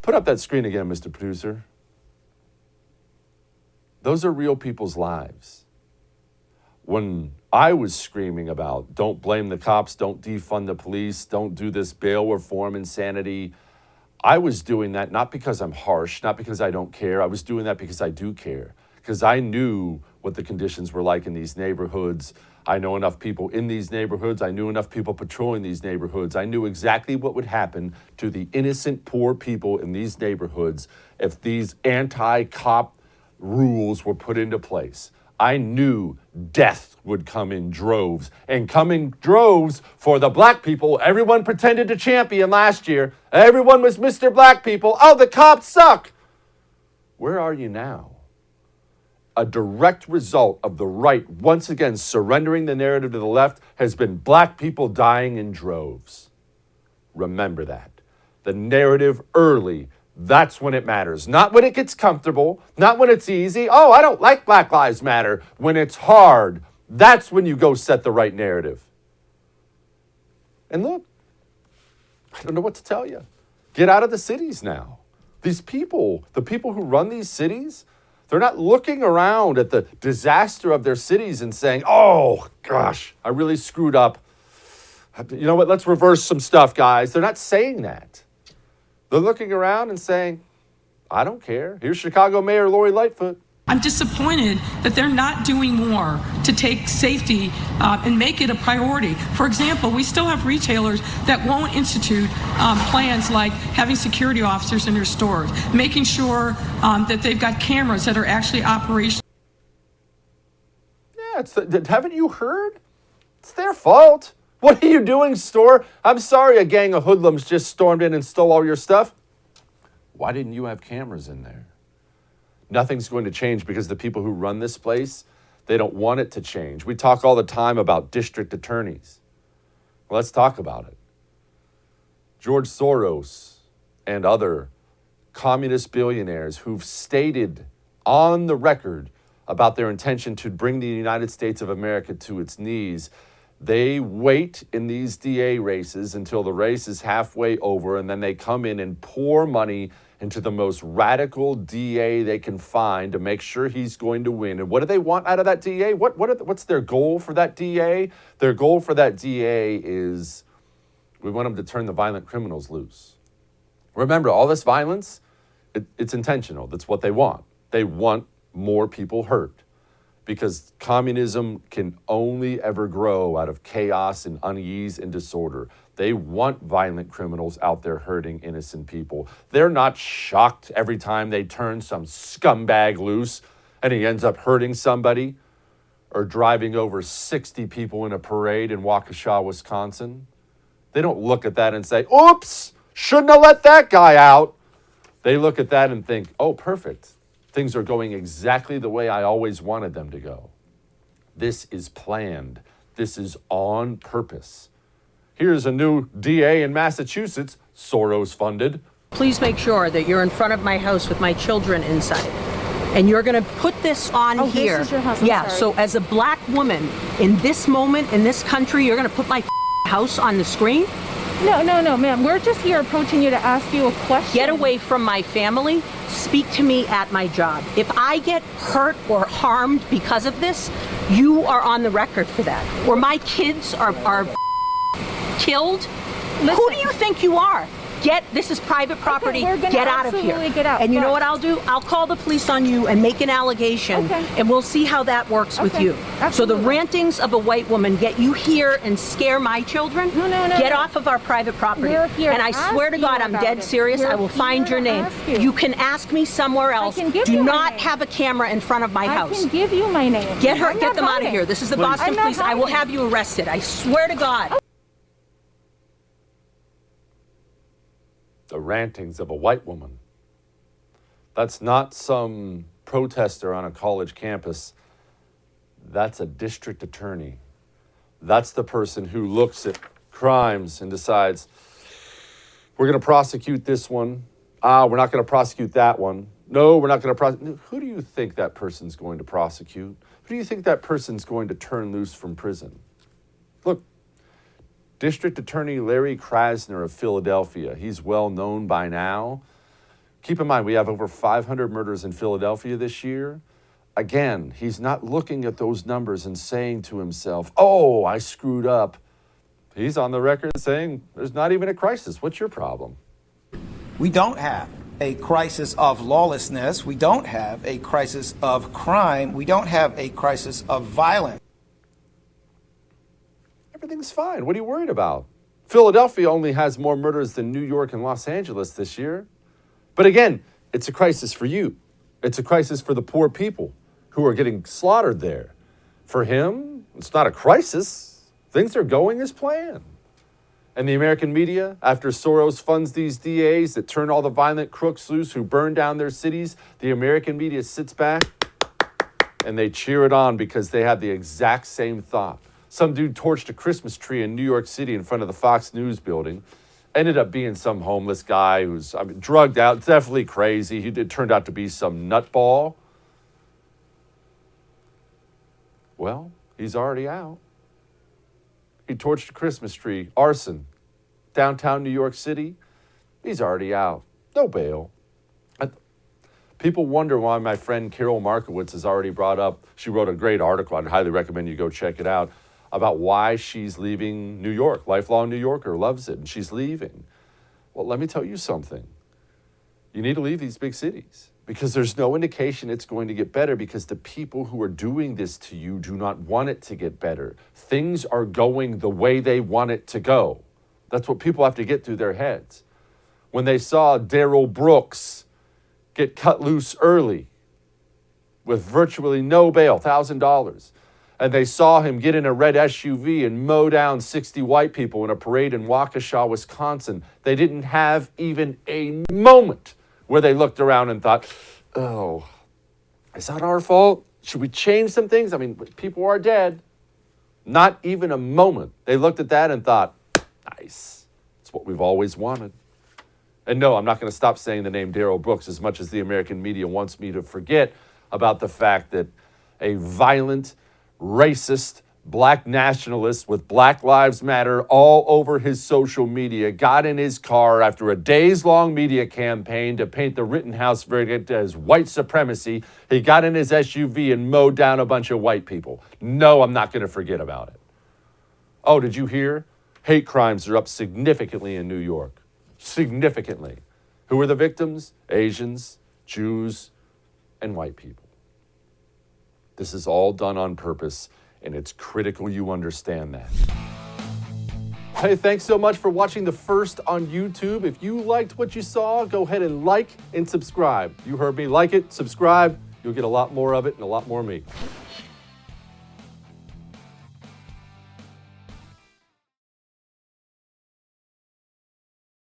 Put up that screen again, Mr. Producer. Those are real people's lives. When I was screaming about don't blame the cops, don't defund the police, don't do this bail reform insanity, I was doing that not because I'm harsh, not because I don't care. I was doing that because I do care. Because I knew what the conditions were like in these neighborhoods. I know enough people in these neighborhoods. I knew enough people patrolling these neighborhoods. I knew exactly what would happen to the innocent, poor people in these neighborhoods if these anti-cop rules were put into place. I knew death would come in droves, and come in droves for the black people everyone pretended to champion last year. Everyone was Mr. Black people. Oh, the cops suck. Where are you now? A direct result of the right once again surrendering the narrative to the left has been black people dying in droves. Remember that. The narrative early, that's when it matters. Not when it gets comfortable, not when it's easy. Oh, I don't like Black Lives Matter. When it's hard, that's when you go set the right narrative. And look, I don't know what to tell you. Get out of the cities now. These people, the people who run these cities, they're not looking around at the disaster of their cities and saying, oh, gosh, I really screwed up. You know what? Let's reverse some stuff, guys. They're not saying that. They're looking around and saying, I don't care. Here's Chicago Mayor Lori Lightfoot. I'm disappointed that they're not doing more to take safety and make it a priority. For example, we still have retailers that won't institute plans like having security officers in their stores, making sure that they've got cameras that are actually operational. Yeah, haven't you heard? It's their fault. What are you doing, store? I'm sorry a gang of hoodlums just stormed in and stole all your stuff. Why didn't you have cameras in there? Nothing's going to change because the people who run this place, they don't want it to change. We talk all the time about district attorneys. Well, let's talk about it. George Soros and other communist billionaires who've stated on the record about their intention to bring the United States of America to its knees, they wait in these DA races until the race is halfway over, and then they come in and pour money into the most radical DA they can find to make sure he's going to win. And what do they want out of that DA? What's their goal for that DA? Their goal for that DA is we want him to turn the violent criminals loose. Remember, all this violence, it's intentional. That's what they want. They want more people hurt. Because communism can only ever grow out of chaos and unease and disorder. They want violent criminals out there hurting innocent people. They're not shocked every time they turn some scumbag loose and he ends up hurting somebody or driving over 60 people in a parade in Waukesha, Wisconsin. They don't look at that and say, oops, shouldn't have let that guy out. They look at that and think, oh, perfect. Things are going exactly the way I always wanted them to go. This is planned. This is on purpose. Here's a new DA in Massachusetts, Soros-funded. Please make sure that you're in front of my house with my children inside. And you're going to put this on here. This is your house. Yeah, so as a black woman in this moment, in this country, you're going to put my house on the screen? No, ma'am. We're just here approaching you to ask you a question. Get away from my family. Speak to me at my job. If I get hurt or harmed because of this, you are on the record for that. Or my kids are killed. Listen. Who do you think you are? This is private property. Okay, get out of here. Get out. And you know what I'll do? I'll call the police on you and make an allegation, and we'll see how that works with you. Absolutely. So the rantings of a white woman get you here and scare my children? No. Get off of our private property. We're here And I to swear to ask God, you I'm about dead it. serious. We're I will find here your to name. ask you. You can ask me somewhere else. can give Do you my not name. have a camera in front of my house. I can give you my name. Get I'm not them out of hiding. here. This is the Please. Boston I'm not Police. I will hiding. have you arrested. I swear to God. The rantings of a white woman. That's not some protester on a college campus. That's a district attorney. That's the person who looks at crimes and decides, we're going to prosecute this one. We're not going to prosecute that one. No, we're not going to prosecute. Who do you think that person's going to prosecute? Who do you think that person's going to turn loose from prison? Look, District Attorney Larry Krasner of Philadelphia, he's well known by now. Keep in mind, we have over 500 murders in Philadelphia this year. Again, he's not looking at those numbers and saying to himself, oh, I screwed up. He's on the record saying there's not even a crisis. What's your problem? We don't have a crisis of lawlessness. We don't have a crisis of crime. We don't have a crisis of violence. Everything's fine. What are you worried about? Philadelphia only has more murders than New York and Los Angeles this year. But again, it's a crisis for you. It's a crisis for the poor people who are getting slaughtered there. For him, it's not a crisis. Things are going as planned. And the American media, after Soros funds these DAs that turn all the violent crooks loose who burn down their cities, the American media sits back and they cheer it on because they have the exact same thought. Some dude torched a Christmas tree in New York City in front of the Fox News building. Ended up being some homeless guy who's drugged out, definitely crazy. It turned out to be some nutball. Well, he's already out. He torched a Christmas tree, arson, downtown New York City. He's already out. No bail. People wonder why my friend Carol Markowitz has already brought up, she wrote a great article, I'd highly recommend you go check it out, about why she's leaving New York. Lifelong New Yorker, loves it, and she's leaving. Well, let me tell you something. You need to leave these big cities because there's no indication it's going to get better because the people who are doing this to you do not want it to get better. Things are going the way they want it to go. That's what people have to get through their heads. When they saw Darrell Brooks get cut loose early with virtually no bail, $1,000, and they saw him get in a red SUV and mow down 60 white people in a parade in Waukesha, Wisconsin, they didn't have even a moment where they looked around and thought, oh, is that our fault? Should we change some things? I mean, people are dead. Not even a moment. They looked at that and thought, nice. It's what we've always wanted. And no, I'm not going to stop saying the name Darrell Brooks as much as the American media wants me to forget about the fact that a violent, racist, black nationalist with Black Lives Matter all over his social media got in his car after a days-long media campaign to paint the Rittenhouse verdict as white supremacy. He got in his SUV and mowed down a bunch of white people. No, I'm not going to forget about it. Oh, did you hear? Hate crimes are up significantly in New York. Significantly. Who are the victims? Asians, Jews, and white people. This is all done on purpose, and it's critical you understand that. Hey, thanks so much for watching The First on YouTube. If you liked what you saw, go ahead and like and subscribe. You heard me. Like it, subscribe. You'll get a lot more of it and a lot more of me.